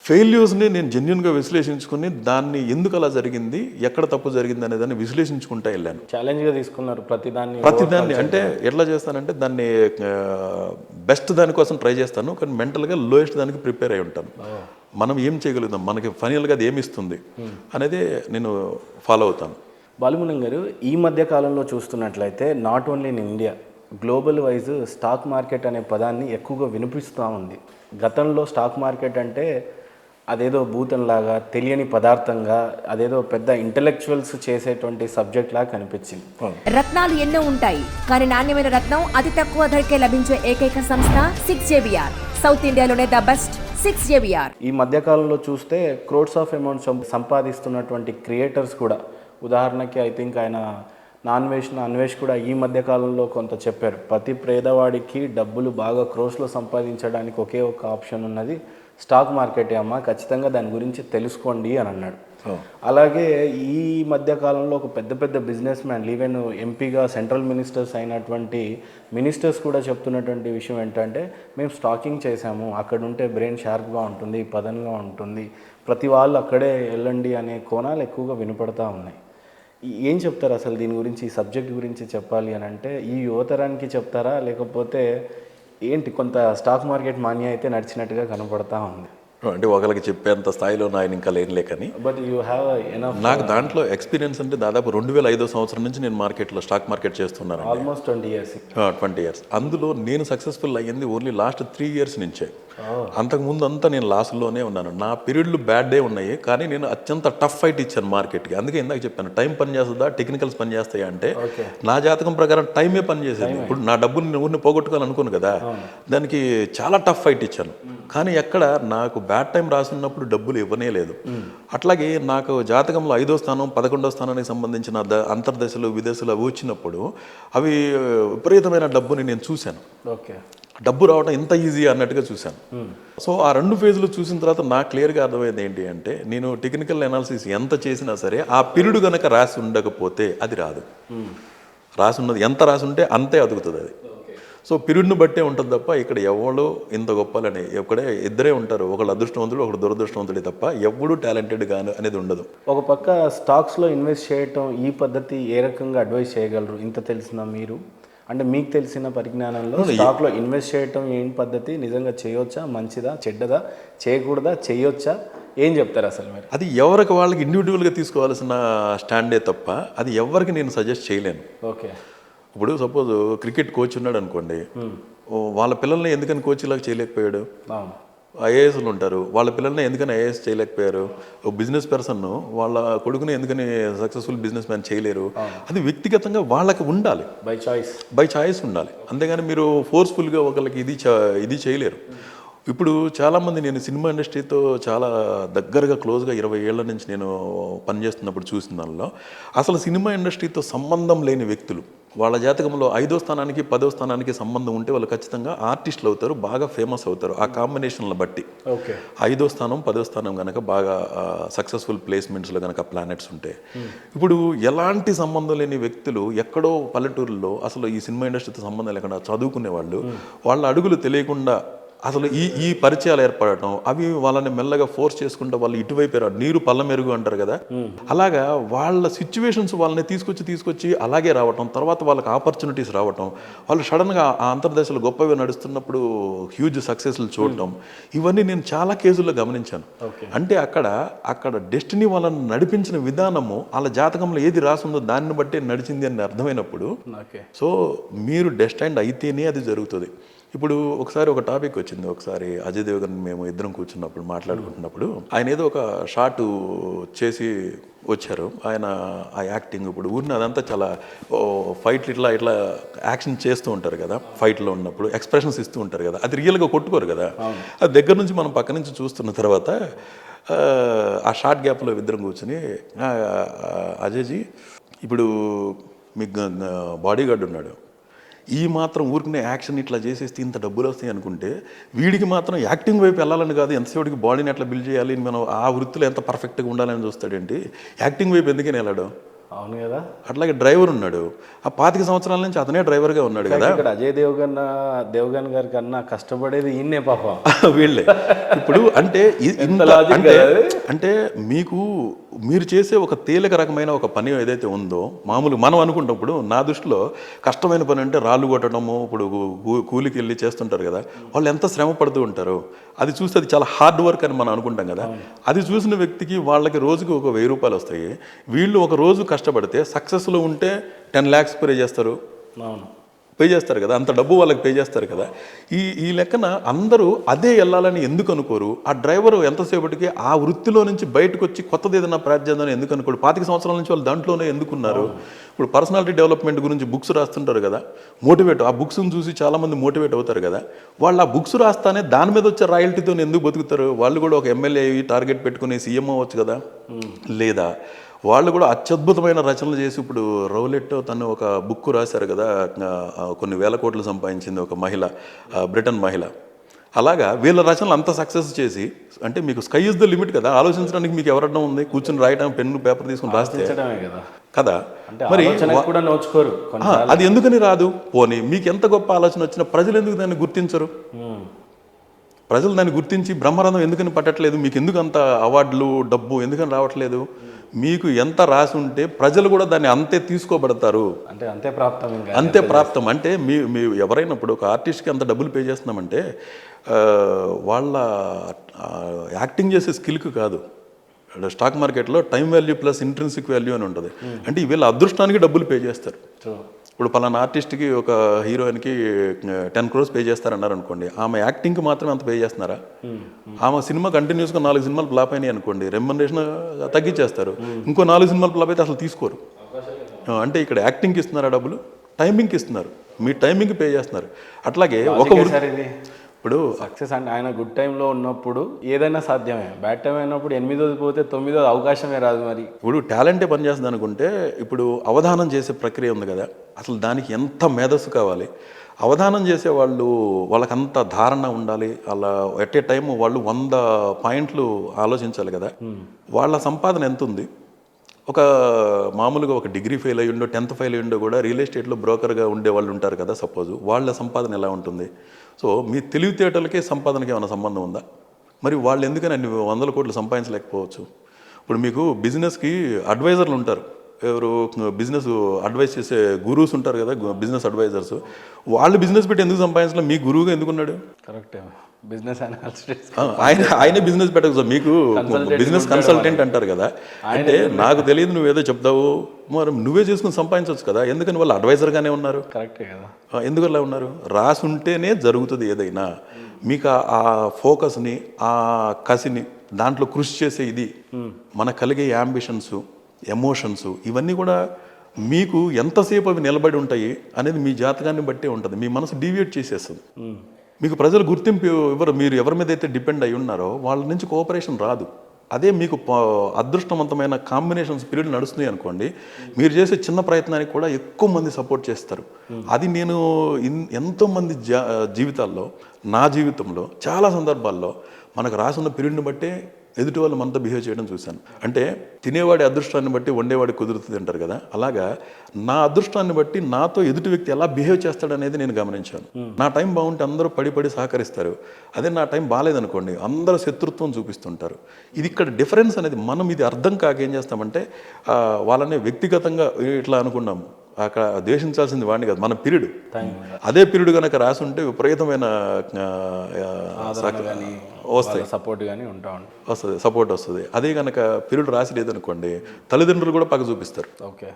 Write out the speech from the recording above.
ఫెయిల్యూర్స్ని నేను జెన్యున్గా విశ్లేషించుకుని దాన్ని ఎందుకు అలా జరిగింది, ఎక్కడ తప్పు జరిగింది అనే దాన్ని విశ్లేషించుకుంటూ వెళ్ళాను. ఛాలెంజ్గా తీసుకున్నారు ప్రతిదాన్ని అంటే ఎట్లా చేస్తానంటే దాన్ని బెస్ట్ దానికోసం ట్రై చేస్తాను, కానీ మెంటల్గా లోయెస్ట్ దానికి ప్రిపేర్ అయి ఉంటాను. మనం ఏం చేయగలుగుతాం, మనకి ఫైనల్గా అది ఏమి ఇస్తుంది అనేది నేను ఫాలో అవుతాను. బాలమురళి గారు, ఈ మధ్య కాలంలో చూస్తున్నట్లయితే not only in India, global wise stock market అనే పదాన్ని ఎక్కువగా వినిపిస్తూ ఉంది. గతంలో స్టాక్ మార్కెట్ అంటే అదేదో భూతంలాగా, తెలియని పదార్థంగా, అదేదో పెద్ద ఇంటెలెక్చువల్స్ చేసేటువంటి సబ్జెక్ట్ లాగా కనిపించింది. రత్నాలు ఎన్నో ఉంటాయి, కానీ నాణ్యమైన రత్నం అతి తక్కువ ధరకే లభించే ఏకైక సంస్థ 6JVR. సౌత్ ఇండియాలోనే ద బెస్ట్ 6JVR. ఈ మధ్యకాలంలో చూస్తే క్రోడ్స్ ఆఫ్ అమౌంట్స్ సంపాదిస్తున్నటువంటి క్రియేటర్స్ కూడా, ఉదాహరణకి ఐ థింక్ ఆయన అన్వేష్ కూడా ఈ మధ్య కాలంలో కొంత చెప్పారు, ప్రతి పేదవాడికి డబ్బులు బాగా క్రోర్స్లో సంపాదించడానికి ఒకే ఒక ఆప్షన్ ఉన్నది స్టాక్ మార్కెటే అమ్మ, ఖచ్చితంగా దాని గురించి తెలుసుకోండి అని అన్నాడు. అలాగే ఈ మధ్య కాలంలో ఒక పెద్ద పెద్ద బిజినెస్ మ్యాన్, ఈవెన్ ఎంపీగా సెంట్రల్ మినిస్టర్స్ అయినటువంటి మినిస్టర్స్ కూడా చెప్తున్నటువంటి విషయం ఏంటంటే, మేము స్టాకింగ్ చేసాము, అక్కడ ఉంటే బ్రెయిన్ షార్ప్గా ఉంటుంది, పదన్గా ఉంటుంది, ప్రతి వాళ్ళు అక్కడే వెళ్ళండి అనే కోణాలు ఎక్కువగా వినపడతా ఉన్నాయి. ఏం చెప్తారు అసలు దీని గురించి, ఈ సబ్జెక్ట్ గురించి చెప్పాలి అని అంటే? ఈ యువతరానికి చెప్తారా, లేకపోతే ఏంటి కొంత స్టాక్ మార్కెట్ మాన్యా అయితే నడిచినట్టుగా కనపడతా ఉంది? అంటే ఒకరికి చెప్పేంత స్థాయిలో ఆయన ఇంకా లేనులే, కానీ బట్ యూ హ్యావ్ ఎనఫ్. నాకు దాంట్లో ఎక్స్పీరియన్స్ అంటే దాదాపు 2005 సంవత్సరం నుంచి నేను మార్కెట్లో స్టాక్ మార్కెట్ చేస్తున్నాను. Almost 20 years. 20 years. అందులో నేను సక్సెస్ఫుల్ అయ్యింది ఓన్లీ లాస్ట్ 3 years నుంచే. అంతకుముందు అంతా నేను లాస్లోనే ఉన్నాను. నా పీరియడ్లు బ్యాడ్ డే ఉన్నాయి, కానీ నేను అత్యంత టఫ్ ఫైట్ ఇచ్చాను మార్కెట్కి. అందుకే ఇందాక చెప్పాను, టైం పని చేస్తుందా, టెక్నికల్స్ పని చేస్తాయా అంటే, నా జాతకం ప్రకారం టైమే పని చేసేది. ఇప్పుడు నా డబ్బుని నేను ఊరిని పోగొట్టుకోవాలనుకోను కదా, దానికి చాలా టఫ్ ఫైట్ ఇచ్చాను. కానీ ఎక్కడ నాకు బ్యాడ్ టైం రాసినప్పుడు డబ్బులు ఇవ్వనే లేదు. అట్లాగే నాకు జాతకంలో 5వ స్థానం 11వ స్థానానికి సంబంధించిన అంతర్దశలు విదేశాలు అవి వచ్చినప్పుడు అవి విపరీతమైన డబ్బుని నేను చూశాను. డబ్బు రావడం ఇంత ఈజీ అన్నట్టుగా చూశాను. సో ఆ 2 ఫేజ్లు చూసిన తర్వాత నాకు క్లియర్గా అర్థమైంది ఏంటి అంటే, నేను టెక్నికల్ అనాలిసిస్ ఎంత చేసినా సరే ఆ పీరియడ్ కనుక రాసి ఉండకపోతే అది రాదు. రాసి ఉన్నది ఎంత రాసి ఉంటే అంతే అదుగుతుంది అది. సో పీరియడ్ను బట్టే ఉంటుంది తప్ప ఇక్కడ ఎవరు ఇంత గొప్పలని ఇక్కడే ఇద్దరే ఉంటారు, ఒకళ్ళు అదృష్టవంతుడు ఒకడు దురదృష్టవంతుడే తప్ప ఎవడు టాలెంటెడ్ గాను అనేది ఉండదు. ఒక పక్క స్టాక్స్లో ఇన్వెస్ట్ చేయటం, ఈ పద్ధతి ఏ రకంగా అడ్వైస్ చేయగలరు? ఇంత తెలిసిన మీరు, అంటే మీకు తెలిసిన పరిజ్ఞానంలో స్టాక్లో ఇన్వెస్ట్ చేయటం ఏం పద్ధతి, నిజంగా చేయొచ్చా, మంచిదా చెడ్డదా, చేయకూడదా, చేయొచ్చా, ఏం చెప్తారు అసలు మీరు? అది ఎవరికి వాళ్ళకి ఇండివిజువల్గా తీసుకోవాల్సిన స్టాండే తప్ప అది ఎవరికి నేను సజెస్ట్ చేయలేను. ఓకే, ఇప్పుడు సపోజ్ క్రికెట్ కోచ్ ఉన్నాడు అనుకోండి, వాళ్ళ పిల్లల్ని ఎందుకని కోచ్ లాగా చేయలేకపోయాడు? ఐఏఎస్లు ఉంటారు, వాళ్ళ పిల్లల్ని ఎందుకని ఐఏఎస్ చేయలేకపోయారు? బిజినెస్ పర్సన్ వాళ్ళ కొడుకుని ఎందుకని సక్సెస్ఫుల్ బిజినెస్ మ్యాన్ చేయలేరు? అది వ్యక్తిగతంగా వాళ్ళకి ఉండాలి, బై చాయిస్ ఉండాలి. అంతేగాని మీరు ఫోర్స్ఫుల్గా ఒకళ్ళకి ఇది చేయలేరు. ఇప్పుడు చాలామంది, నేను సినిమా ఇండస్ట్రీతో చాలా దగ్గరగా క్లోజ్గా 20 ఏళ్ల నుంచి నేను పనిచేస్తున్నప్పుడు చూసిన దానిలో, అసలు సినిమా ఇండస్ట్రీతో సంబంధం లేని వ్యక్తులు వాళ్ళ జాతకంలో 5వ స్థానానికి 10వ స్థానానికి సంబంధం ఉంటే వాళ్ళు ఖచ్చితంగా ఆర్టిస్టులు అవుతారు, బాగా ఫేమస్ అవుతారు. ఆ కాంబినేషన్ల బట్టి 5వ స్థానం 10వ స్థానం కనుక బాగా సక్సెస్ఫుల్ ప్లేస్మెంట్స్లో కనుక ప్లానెట్స్ ఉంటే, ఇప్పుడు ఎలాంటి సంబంధం లేని వ్యక్తులు ఎక్కడో పల్లెటూరులో అసలు ఈ సినిమా ఇండస్ట్రీతో సంబంధం లేకుండా చదువుకునే వాళ్ళు, వాళ్ళ అడుగులు తెలియకుండా అసలు ఈ పరిచయాలు ఏర్పడటం, అవి వాళ్ళని మెల్లగా ఫోర్స్ చేసుకుంటూ వాళ్ళు ఇటువైపు నీరు పల్ల మెరుగు అంటారు కదా, అలాగా వాళ్ళ సిచ్యువేషన్స్ వాళ్ళని తీసుకొచ్చి అలాగే రావటం, తర్వాత వాళ్ళకి ఆపర్చునిటీస్ రావటం, వాళ్ళు సడన్గా ఆ అంతర్దశలు గొప్పగా నడుస్తున్నప్పుడు హ్యూజ్ సక్సెస్లు చూడటం, ఇవన్నీ నేను చాలా కేసుల్లో గమనించాను. అంటే అక్కడ డెస్టినీ వాళ్ళని నడిపించిన విధానము వాళ్ళ జాతకంలో ఏది రాసిందో దాన్ని బట్టి నడిచింది అని అర్థమైనప్పుడు, సో మీరు డెస్టైన్డ్ అయితేనే అది జరుగుతుంది. ఇప్పుడు ఒకసారి ఒక టాపిక్ వచ్చింది, ఒకసారి అజయ్ దేవగన్ మేము ఇద్దరం కూర్చున్నప్పుడు మాట్లాడుకుంటున్నప్పుడు ఆయన ఏదో ఒక షార్ట్ చేసి వచ్చారు. ఆయన ఆ యాక్టింగ్ ఇప్పుడు ఊరిని అదంతా చాలా ఫైట్లు ఇట్లా యాక్షన్ చేస్తూ ఉంటారు కదా, ఫైట్లో ఉన్నప్పుడు ఎక్స్ప్రెషన్స్ ఇస్తూ ఉంటారు కదా, అది రియల్గా కొట్టుకోరు కదా, అది దగ్గర నుంచి మనం పక్క నుంచి చూస్తున్న తర్వాత ఆ షార్ట్ గ్యాప్లో ఇద్దరం కూర్చొని, అజయ్జీ ఇప్పుడు మీకు బాడీ గార్డ్ ఉన్నాడు, ఈ మాత్రం ఊరికనే యాక్షన్ ఇట్లా చేసేస్తే ఇంత డబ్బులు వస్తాయి అనుకుంటే, వీడికి మాత్రం యాక్టింగ్ వైపు వెళ్ళాలని కాదు, ఎంతసేపటికి బాడీని ఎట్లా బిల్డ్ చేయాలి, మనం ఆ వృత్తిలో ఎంత పర్ఫెక్ట్గా ఉండాలని చూస్తాడేంటి, యాక్టింగ్ వైపు ఎందుకని వెళ్ళాడు? అవును కదా. అట్లాగే డ్రైవర్ ఉన్నాడు, ఆ 25 సంవత్సరాల నుంచి అతనే డ్రైవర్గా ఉన్నాడు కదా. ఇక్కడ అజయ్ దేవగన్ గారి కన్నా కష్టపడేది ఈయన్నే పాపం. వీళ్ళే ఇప్పుడు అంటే ఇంత logic అంటే కదా అది? అంటే మీరు చేసే ఒక తేలిక రకమైన ఒక పని ఏదైతే ఉందో, మామూలు మనం అనుకుంటప్పుడు నా దృష్టిలో కష్టమైన పని అంటే రాళ్ళు కొట్టడము, ఇప్పుడు కూలికి వెళ్ళి చేస్తుంటారు కదా, వాళ్ళు ఎంత శ్రమ పడుతూ ఉంటారు. అది చూస్తే అది చాలా హార్డ్ వర్క్ అని మనం అనుకుంటాం కదా. అది చూసిన వ్యక్తికి వాళ్ళకి రోజుకి ఒక 1000 రూపాయలు వస్తాయి. వీళ్ళు ఒక రోజు కష్టపడితే సక్సెస్లో ఉంటే 10 lakhs పే చేస్తారు, అవును, పే చేస్తారు కదా, అంత డబ్బు వాళ్ళకి పే చేస్తారు కదా. ఈ లెక్కన అందరూ అదే వెళ్ళాలని ఎందుకు అనుకోరు? ఆ డ్రైవర్ ఎంతసేపటికి ఆ వృత్తిలో నుంచి బయటకు వచ్చి కొత్తది ఏదైనా ప్రార్థన ఎందుకు అనుకోరు? 25 సంవత్సరాల నుంచి వాళ్ళు దాంట్లోనే ఎందుకున్నారు? ఇప్పుడు పర్సనాలిటీ డెవలప్మెంట్ గురించి బుక్స్ రాస్తుంటారు కదా, మోటివేట్, ఆ బుక్స్ని చూసి చాలామంది మోటివేట్ అవుతారు కదా. వాళ్ళు ఆ బుక్స్ రాస్తానే దాని మీద వచ్చే రాయల్టీతో ఎందుకు బతుకుతారు? వాళ్ళు కూడా ఒక ఎమ్మెల్యే అయ్యి టార్గెట్ పెట్టుకుని సీఎం అవ్వచ్చు కదా. లేదా వాళ్ళు కూడా అత్యద్భుతమైన రచనలు చేసి, ఇప్పుడు రౌలెట్ తను ఒక బుక్ రాశారు కదా, కొన్ని వేల కోట్లు సంపాదించింది ఒక మహిళ, బ్రిటన్ మహిళ. అలాగా వీళ్ళ రచనలు అంత సక్సెస్ చేసి, అంటే మీకు స్కై ఇస్ ద లిమిట్ కదా, ఆలోచించడానికి మీకు ఎవరన్నా ఉంది? కూర్చొని రాయడం, పెన్ను పేపర్ తీసుకుని రాస్తే కదా. మరి కూడా నోచుకోరు. అది ఎందుకని రాదు? పోనీ మీకు ఎంత గొప్ప ఆలోచన వచ్చినా ప్రజలు ఎందుకు దాన్ని గుర్తించరు? ప్రజలు దాన్ని గుర్తించి బ్రహ్మరథం ఎందుకని పట్టట్లేదు? మీకు ఎందుకు అంత అవార్డులు, డబ్బు ఎందుకని రావట్లేదు? మీకు ఎంత రాసి ఉంటే ప్రజలు కూడా దాన్ని అంతే తీసుకోబడతారు. అంటే అంతే ప్రాప్తం, అంతే ప్రాప్తం. అంటే మీ ఎవరైనా ఇప్పుడు ఒక ఆర్టిస్ట్కి అంత డబ్బులు పే చేస్తున్నామంటే వాళ్ళ యాక్టింగ్ చేసే స్కిల్కి కాదు. స్టాక్ మార్కెట్లో time value plus intrinsic value అని ఉంటుంది. అంటే వీళ్ళ అదృష్టానికి డబ్బులు పే చేస్తారు. ఇప్పుడు పలానా ఆర్టిస్ట్కి, ఒక హీరోయిన్కి 10 crores పే చేస్తారన్నారు అనుకోండి, ఆమె యాక్టింగ్కి మాత్రమే అంత పే చేస్తున్నారా? ఆమె సినిమా కంటిన్యూస్గా 4 సినిమాలు ఫ్లాప్ అయినాయి అనుకోండి, రెమ్యునరేషన్ తగ్గించేస్తారు. ఇంకో 4 సినిమాలు ఫ్లాప్ అయితే అసలు తీసుకోరు. అంటే ఇక్కడ యాక్టింగ్కి ఇస్తున్నారా డబ్బులు? టైమింగ్కి ఇస్తున్నారు, మీ టైమింగ్కి పే చేస్తున్నారు. అట్లాగే ఒక ఇప్పుడు సక్సెస్ అంటే ఆయన గుడ్ టైంలో ఉన్నప్పుడు ఏదైనా సాధ్యమే, బ్యాడ్ టైం అయినప్పుడు 8వ పోతే 9వ అవకాశమే రాదు. మరి ఇప్పుడు టాలెంటే పనిచేస్తుంది అనుకుంటే, ఇప్పుడు అవధానం చేసే ప్రక్రియ ఉంది కదా, అసలు దానికి ఎంత మేధస్సు కావాలి? అవధానం చేసే వాళ్ళకంత ధారణ ఉండాలి. అలా ఎట్ ఏ టైం వాళ్ళు 100 పాయింట్లు ఆలోచించాలి కదా. వాళ్ళ సంపాదన ఎంత ఉంది? ఒక మామూలుగా ఒక డిగ్రీ ఫెయిల్ అయ్యిండో, 10th ఫెయిల్ అయ్యిండో కూడా రియల్ ఎస్టేట్లో బ్రోకర్గా ఉండే వాళ్ళు ఉంటారు కదా, సపోజ్ వాళ్ళ సంపాదన ఎలా ఉంటుంది? సో మీ తెలివితేటలకే సంపాదనకి ఏమైనా సంబంధం ఉందా? మరి వాళ్ళు ఎందుకని అన్ని 100 కోట్లు సంపాదించలేకపోవచ్చు? ఇప్పుడు మీకు బిజినెస్కి అడ్వైజర్లు ఉంటారు, ఎవరు బిజినెస్ అడ్వైస్ చేసే గురూస్ ఉంటారు కదా, బిజినెస్ అడ్వైజర్స్. వాళ్ళు బిజినెస్ పెట్టి ఎందుకు సంపాదించలేదు? మీ గురువుగా ఎందుకున్నాడు? కరెక్టే, బిజినెస్ అనాలిసిస్ ఆయనే బిజినెస్ పెట్టకు సార్, మీకు బిజినెస్ కన్సల్టెంట్ అంటారు కదా. అంటే నాకు తెలియదు, నువ్వేదో చెప్తావు, మరి నువ్వే చేసుకుని సంపాదించవచ్చు కదా. ఎందుకని వాళ్ళు అడ్వైజర్గానే ఉన్నారు? కరెక్టే కదా. ఎందుకు అలా ఉన్నారు? రాసి ఉంటేనే జరుగుతుంది ఏదైనా. మీకు ఆ ఫోకస్ని, ఆ కసిని, దాంట్లో కృషి చేసే ఇది, మనకు కలిగే యాంబిషన్స్, ఎమోషన్స్, ఇవన్నీ కూడా మీకు ఎంతసేపు అవి నిలబడి ఉంటాయి అనేది మీ జాతకాన్ని బట్టే ఉంటుంది. మీ మనసు డీవియేట్ చేసేస్తుంది. మీకు ప్రజలు గుర్తింపు ఇవ్వరు. మీరు ఎవరి మీద అయితే డిపెండ్ అయి ఉన్నారో వాళ్ళ నుంచి కోఆపరేషన్ రాదు. అదే మీకు అదృష్టవంతమైన కాంబినేషన్స్ పీరియడ్ నడుస్తున్నాయి అనుకోండి, మీరు చేసే చిన్న ప్రయత్నానికి కూడా ఎక్కువ మంది సపోర్ట్ చేస్తారు. అది నేను ఎంతోమంది జీవితాల్లో, నా జీవితంలో చాలా సందర్భాల్లో మనకు రాసున్న పీరియడ్ని బట్టే ఎదుటి వాళ్ళు మనతో బిహేవ్ చేయడం చూశాను. అంటే తినేవాడి అదృష్టాన్ని బట్టి వండేవాడి కుదురుతుంది అంటారు కదా, అలాగా నా అదృష్టాన్ని బట్టి నాతో ఎదుటి వ్యక్తి ఎలా బిహేవ్ చేస్తాడనేది నేను గమనించాను. నా టైం బాగుంటే అందరూ పడి సహకరిస్తారు. అదే నా టైం బాగాలేదనుకోండి, అందరూ శత్రుత్వం చూపిస్తుంటారు. ఇది ఇక్కడ డిఫరెన్స్ అనేది మనం ఇది అర్థం కాక ఏం చేస్తామంటే వాళ్ళని వ్యక్తిగతంగా ఇట్లా అనుకున్నాము. అక్కడ ద్వేషించాల్సింది వాడిని కాదు, మన పీరియడ్. అదే పీరియడ్ కనుక రాసి ఉంటే విపరీతమైన వస్తాయి, సపోర్ట్ కానీ వస్తుంది, సపోర్ట్ వస్తుంది. అదే కనుక పీరియడ్ రాసి లేదనుకోండి, తల్లిదండ్రులు కూడా పక్క చూపిస్తారు. ఓకే.